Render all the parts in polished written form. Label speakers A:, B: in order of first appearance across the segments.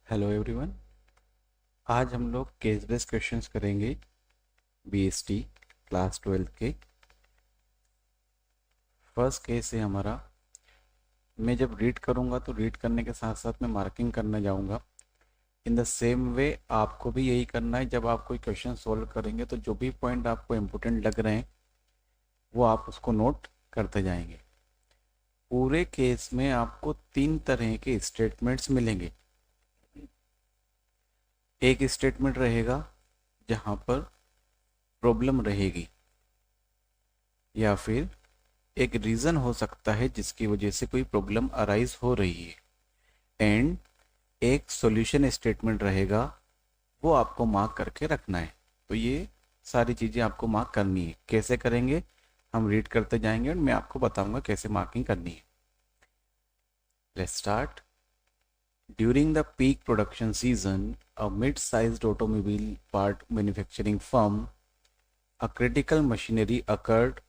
A: Hello everyone. आज हम लोग केस बेस्ड क्वेश्चंस करेंगे बीएसटी क्लास 12 के। फर्स्ट केस है हमारा। मैं जब रीड करूंगा तो रीड करने के साथ साथ मैं मार्किंग करने जाऊंगा। इन द सेम वे आपको भी यही करना है। जब आप कोई क्वेश्चन सोल्व करेंगे तो जो भी पॉइंट आपको इम्पोर्टेंट लग रहे हैं वो आप उसको नोट करते जाएंगे। पूरे केस में आपको 3 तरह के स्टेटमेंट्स मिलेंगे। एक स्टेटमेंट रहेगा जहां पर प्रॉब्लम रहेगी या फिर एक रीज़न हो सकता है जिसकी वजह से कोई प्रॉब्लम अराइज हो रही है, एंड एक सॉल्यूशन स्टेटमेंट रहेगा, वो आपको मार्क करके रखना है। तो ये सारी चीज़ें आपको मार्क करनी है। कैसे करेंगे हम रीड करते जाएंगे और मैं आपको बताऊंगा कैसे मार्किंग करनी है। Let's start. During the peak production season a mid-sized automobile part manufacturing firm, a critical machinery occurred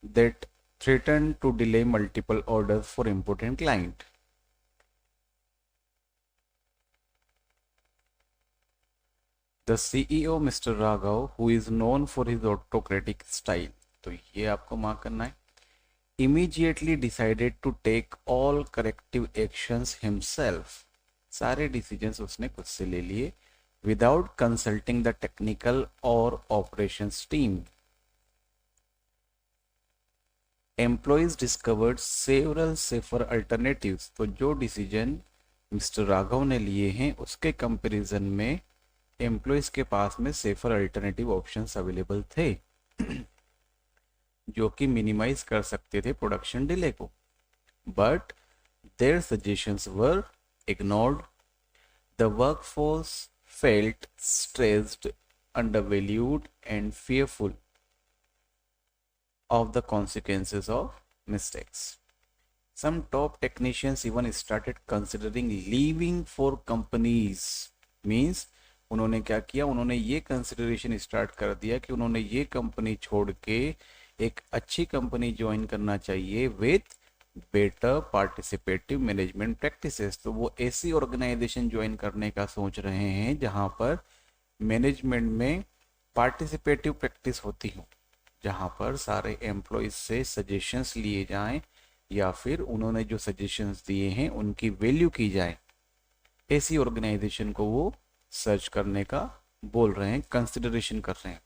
A: that threatened to delay multiple orders for important client. The CEO Mr. Raghav, who is known for his autocratic style, तो ये आपको mark करना है, immediately decided to take all corrective actions himself. सारे decisions उसने खुद से ले लिए without consulting the technical or operations team. Employees discovered several safer alternatives. तो जो डिसीजन मिस्टर राघव ने लिए हैं उसके कंपैरिजन में एम्प्लॉयज के पास में सेफर अल्टरनेटिव ऑप्शंस अवेलेबल थे जो कि मिनिमाइज कर सकते थे प्रोडक्शन डिले को, but their suggestions were ignored. The workforce felt stressed, undervalued and fearful of the consequences of mistakes. Some top technicians even started considering leaving for companies. Means उन्होंने क्या किया, उन्होंने ये कंसिडरेशन स्टार्ट कर दिया कि उन्होंने ये कंपनी छोड़ के एक अच्छी कंपनी ज्वाइन करना चाहिए with better participative management practices. तो वो ऐसी ऑर्गेनाइजेशन ज्वाइन करने का सोच रहे हैं जहां पर मैनेजमेंट में पार्टिसिपेटिव प्रैक्टिस होती हो, जहां पर सारे एम्प्लॉयज से सजेशंस लिए जाएं या फिर उन्होंने जो सजेशंस दिए हैं उनकी वैल्यू की जाए. ऐसी ऑर्गेनाइजेशन को वो सर्च करने का बोल रहे हैं, कंसिडरेशन कर रहे हैं.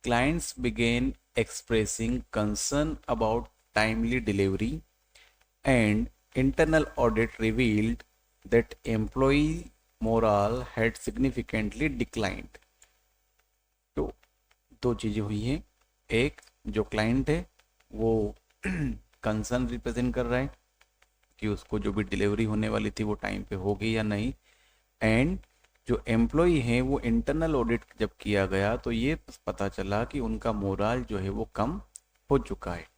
A: Clients begin expressing concern about timely delivery and internal audit revealed that employee morale had significantly declined. तो दो चीजें हुई हैं. एक, जो क्लाइंट है वो कंसर्न रिप्रेजेंट कर रहा है कि उसको जो भी डिलीवरी होने वाली थी वो टाइम पे होगी या नहीं, एंड जो एम्प्लॉय है वो इंटरनल ऑडिट जब किया गया तो ये पता चला कि उनका मोरल जो है वो कम हो चुका है.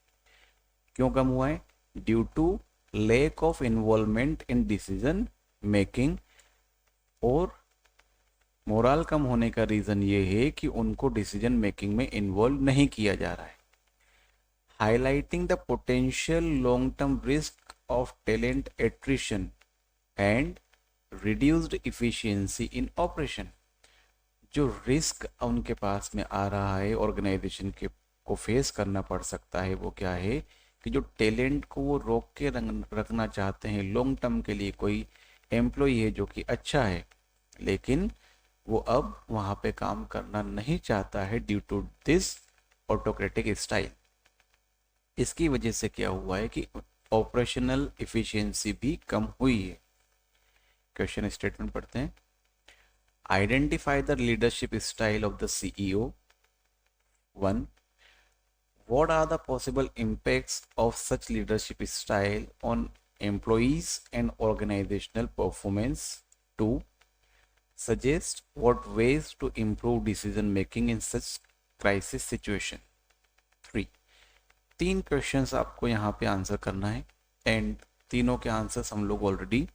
A: क्यों कम हुआ है? Due to lack of involvement in decision making. और मोरल कम होने का रीजन ये है कि उनको डिसीजन मेकिंग में इन्वॉल्व नहीं किया जा रहा है. Highlighting the potential long term risk of talent attrition and reduced efficiency in operation. जो रिस्क उनके पास में आ रहा है ऑर्गेनाइजेशन के को फेस करना पड़ सकता है वो क्या है कि जो टैलेंट को वो रोक के रखना चाहते हैं लॉन्ग टर्म के लिए. कोई एम्प्लॉय है जो कि अच्छा है लेकिन वो अब वहां पे काम करना नहीं चाहता है due to this autocratic style. इसकी वजह से क्या हुआ है कि ऑपरेशनल इफिशियंसी भी कम हुई है. क्वेश्चन स्टेटमेंट पढ़ते हैं. Identify the leadership style of the CEO. 1. What are the possible impacts of such leadership style on employees and organizational performance? 2. Suggest what ways to improve decision making in such crisis situation. 3. 3 questions आपको यहाँ पे answer करना है and तीनों के answers हम लोग already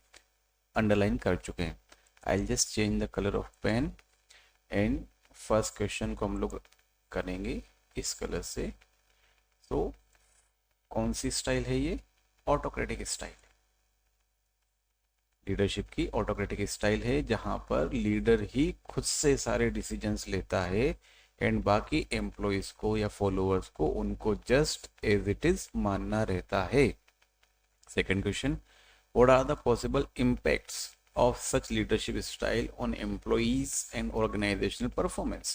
A: underline कर चुके हैं. I just change the colour of pen and first question को हम लोग करेंगे इस कलर से. तो कौन सी स्टाइल है ये? Autocratic style. लीडरशिप की ऑटोक्रेटिक स्टाइल है जहां पर लीडर ही खुद से सारे डिसीजंस लेता है एंड बाकी एम्प्लॉयज को या फॉलोअर्स को उनको जस्ट एज इट इज मानना रहता है। Second question, what are the possible impacts of such leadership style on employees and organizational performance?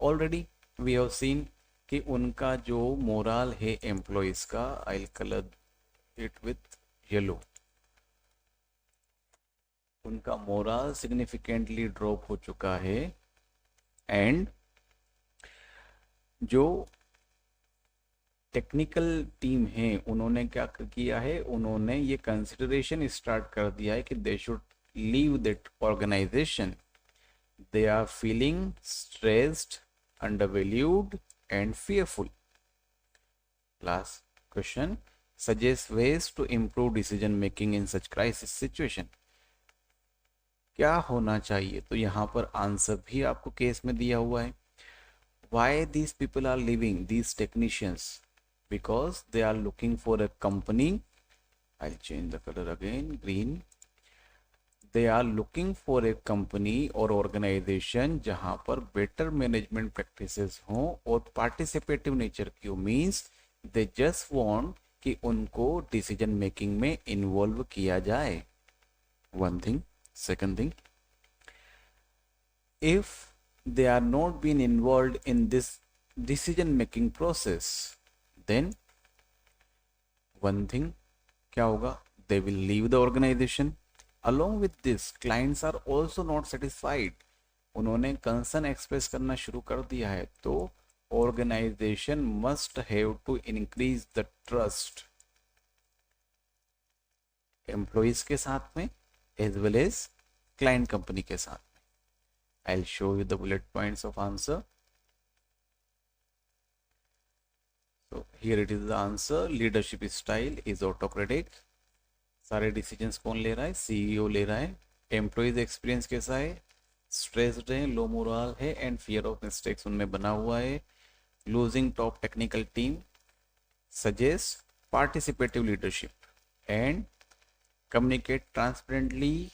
A: Already we have seen कि उनका जो मोरल है एम्प्लॉयज का, आई कलर इट विथ येलो, उनका मोरल सिग्निफिकेंटली ड्रॉप हो चुका है एंड जो टेक्निकल टीम है उन्होंने क्या किया है, उन्होंने ये कंसिडरेशन स्टार्ट कर दिया है कि they should leave that organisation, they are feeling stressed, undervalued and fearful. Last question, suggest ways to improve decision making in such crisis situation. क्या होना चाहिए? तो यहाँ पर आंसर भी आपको केस में दिया हुआ है। Why these people are leaving, these technicians? Because they are looking for a company. I'll change the color again, green. They are looking for a company or organization जहां पर better management practices हों और participative nature की हो, means they just want कि उनको decision making में involve किया जाए। One thing. Second thing, if they are not being involved in this decision making process, then one thing क्या होगा, they will leave the organization. Along with this, clients are also not satisfied. उन्होंने concern express करना शुरू कर दिया है, तो organisation must have to increase the trust employees के साथ में as well as client company के साथ में। I will show you the bullet points of answer. So here it is the answer, leadership style is autocratic. सारे decisions कौन ले रहा है, सीईओ ले रहा है। एम्प्लॉइज एक्सपीरियंस कैसा है, स्ट्रेस्ड है, लो मोरल है एंड फियर ऑफ मिस्टेक्स उनमें बना हुआ है। Losing top technical team, suggest participative leadership and communicate transparently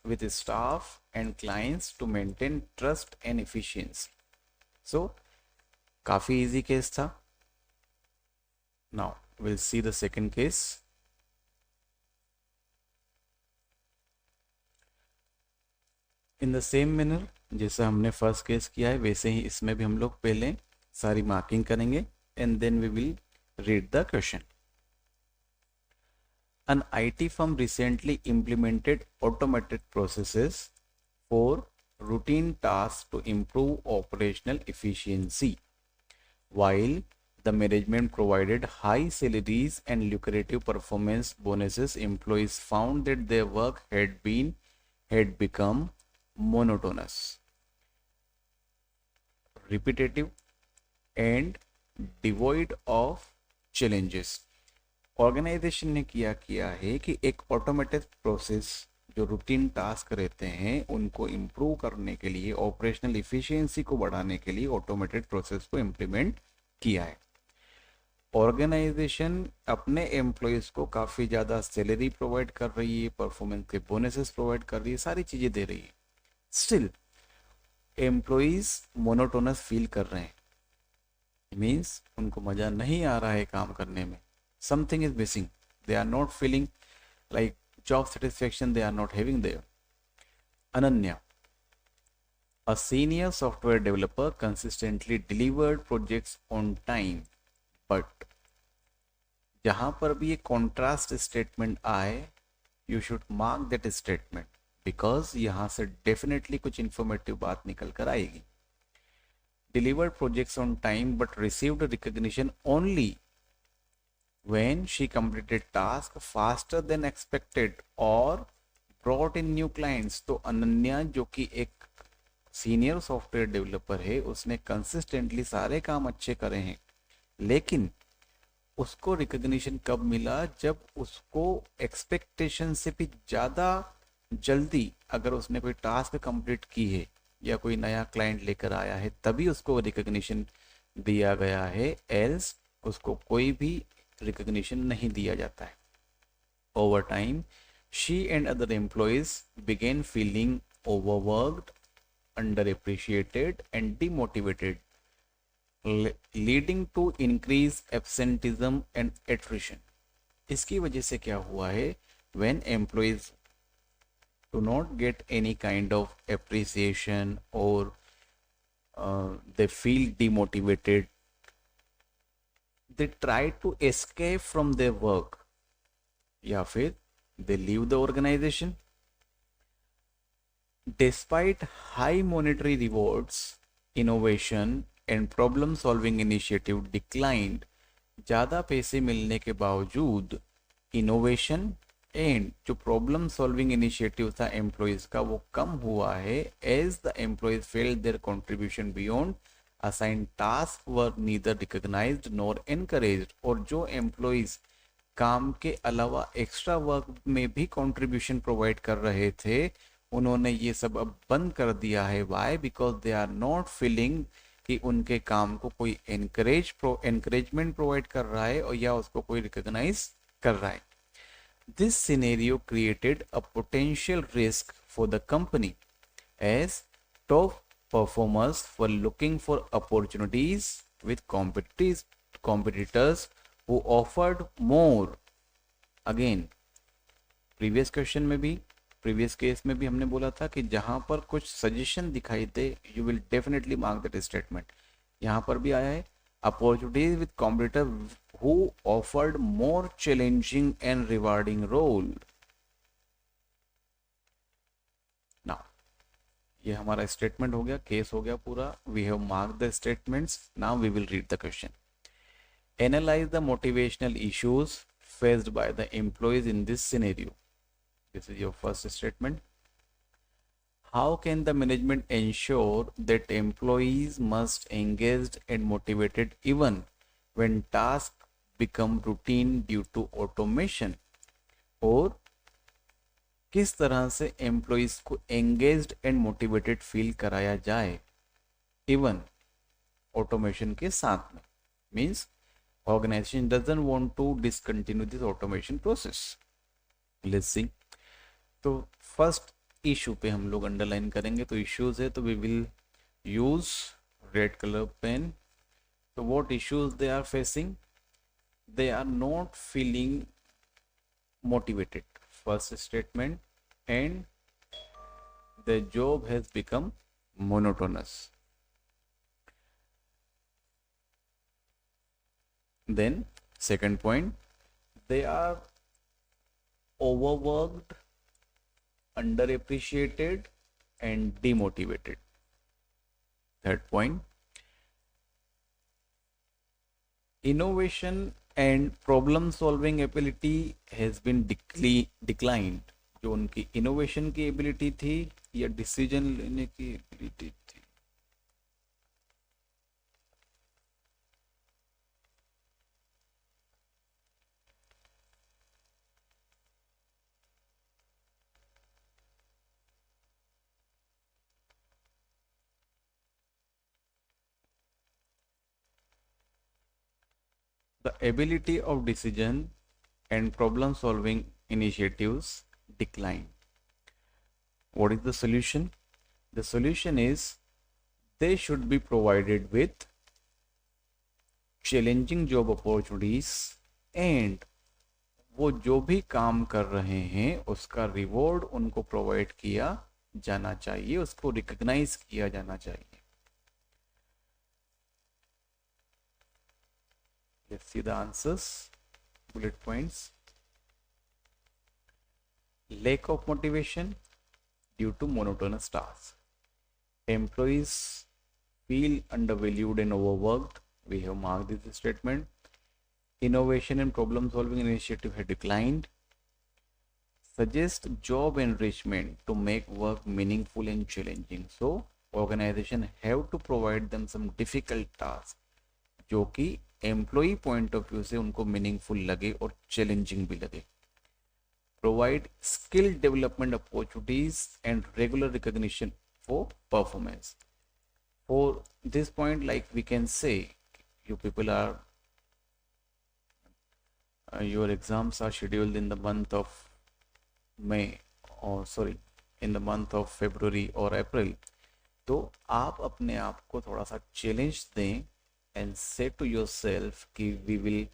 A: with staff and clients to maintain trust and efficiency. So काफी easy case था। Now we'll see the second case. In the same manner जैसा हमने first case किया है वैसे ही इसमें भी हम लोग पहले सारी मार्किंग करेंगे and then we will read the question. An IT firm recently implemented automated processes for routine tasks to improve operational efficiency. While the management provided high salaries and lucrative performance bonuses, employees found that their work had become monotonous, repetitive, and devoid of challenges. Organisation ने किया है कि एक automated process जो routine task रहते हैं उनको improve करने के लिए, ऑपरेशनल इफिशिएंसी को बढ़ाने के लिए ऑटोमेटेड प्रोसेस को इम्प्लीमेंट किया है। ऑर्गेनाइजेशन अपने एम्प्लॉयज को काफ़ी ज़्यादा सैलरी प्रोवाइड कर रही है, परफॉर्मेंस के बोनसेस प्रोवाइड कर रही है, सारी चीज़ें दे रही है। स्टिल एम्प्लॉयज मोनोटोनस फील कर रहे हैं, मीन्स उनको मज़ा नहीं आ रहा है काम करने में। Something is missing. They are not feeling like job satisfaction. They are not having there. Ananya, a senior software developer, consistently delivered projects on time, but जहां पर भी ये contrast statement आए, you should mark that statement because यहां से definitely कुछ informative बात निकल कर आएगी। Delivered projects on time, but received recognition only when she completed task faster than expected or brought in new clients। तो अनन्या जो कि एक सीनियर सॉफ्टवेयर डेवलपर है, उसने कंसिस्टेंटली सारे काम अच्छे करे हैं, लेकिन उसको रिकग्निशन कब मिला, जब उसको एक्सपेक्टेशन से भी ज़्यादा जल्दी अगर उसने कोई टास्क कंप्लीट की है या कोई नया क्लाइंट लेकर आया है तभी उसको रिकग्निशन दिया गया है, एल्स उसको कोई भी रिकग्निशन नहीं दिया जाता है। Over time She and other employees began feeling overworked, underappreciated, and demotivated, leading to increased absenteeism and attrition. इसकी वजह से क्या हुआ है, when employees do not get any kind of appreciation or they feel demotivated, they try to escape from their work या फिर they leave the organization. Despite high monetary rewards, innovation and problem solving initiative declined. ज़्यादा पैसे मिलने के बावजूद innovation and जो problem solving initiative था employees का वो कम हुआ है, as the employees felt their contribution beyond assign task were neither recognised nor encouraged. और जो एम्प्लॉयज काम के अलावा एक्स्ट्रा वर्क में भी कंट्रीब्यूशन प्रोवाइड कर रहे थे, उन्होंने ये सब अब बंद कर दिया है। Why? Because they are not feeling कि उनके काम को कोई एनकरेजमेंट प्रोवाइड कर रहा है और या उसको कोई रिकॉग्नाइज कर रहा है। This scenario created a potential risk for the company as top performers were looking for opportunities with competitors who offered more। Again previous question में भी, प्रीवियस केस में भी हमने बोला था कि जहां पर कुछ सजेशन दिखाई दे you will definitely mark that statement. यहां पर भी आया है opportunities with competitor who offered more challenging and rewarding role. Now ये हमारा स्टेटमेंट हो गया, केस हो गया पूरा। We have mark the statements, now we will read the question. Analyze the motivational issues faced by the employees in this scenario. This is your first statement. How can the management ensure that employees must engaged and motivated even when tasks become routine due to automation? और किस तरह से employees को engaged and motivated feel कराया जाए even automation के साथ में? Means organization doesn't want to discontinue this automation process. Let's see. तो फर्स्ट इशू पे हम लोग अंडरलाइन करेंगे। तो इश्यूज है तो we will use red colour pen. तो what issues they are facing? They are not feeling motivated, first statement, and the job has become monotonous. Then second point, they are overworked, underappreciated and demotivated. Third point, innovation and problem solving ability has been declined। जो उनकी innovation की ability थी या decision लेने की ability थी, the ability of decision and problem solving initiatives decline. What is the solution? The solution is they should be provided with challenging job opportunities and वो जो भी काम कर रहे हैं उसका रिवॉर्ड उनको प्रोवाइड किया जाना चाहिए, उसको रिकॉग्नाइज किया जाना चाहिए। Let's see the answers. Bullet points. Lack of motivation due to monotonous tasks. Employees feel undervalued and overworked. We have marked this statement. Innovation and problem solving initiative have declined. Suggest job enrichment to make work meaningful and challenging. So organization have to provide them some difficult tasks जो कि employee point of view से उनको meaningful लगे और challenging भी लगे। Provide skill development opportunities and regular recognition for performance. For this point like we can say you people are your exams are scheduled in the month of May और sorry in the month of February और April, तो आप अपने आप को थोड़ा सा challenge दें एंड से टू योर सेल्फ कि वी विल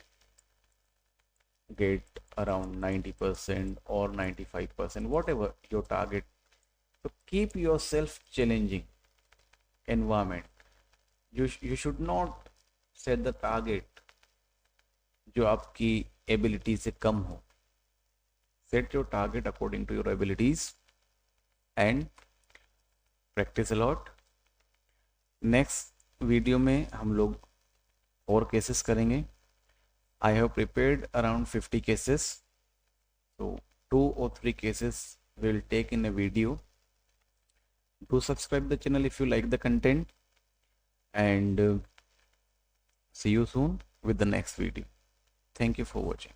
A: गेट अराउंड 90% और 95%, वॉट एवर योर टारगेट. तो keep your self challenging environment. You should not set the target जो आपकी एबिलिटी से कम हो. Set your target according to your abilities and practice a lot. Next video में हम लोग और केसेस करेंगे. I have prepared around 50 cases, so 2 or 3 cases we'll take in a video. Do subscribe the channel if you like the content, and see you soon with the next video. Thank you for watching.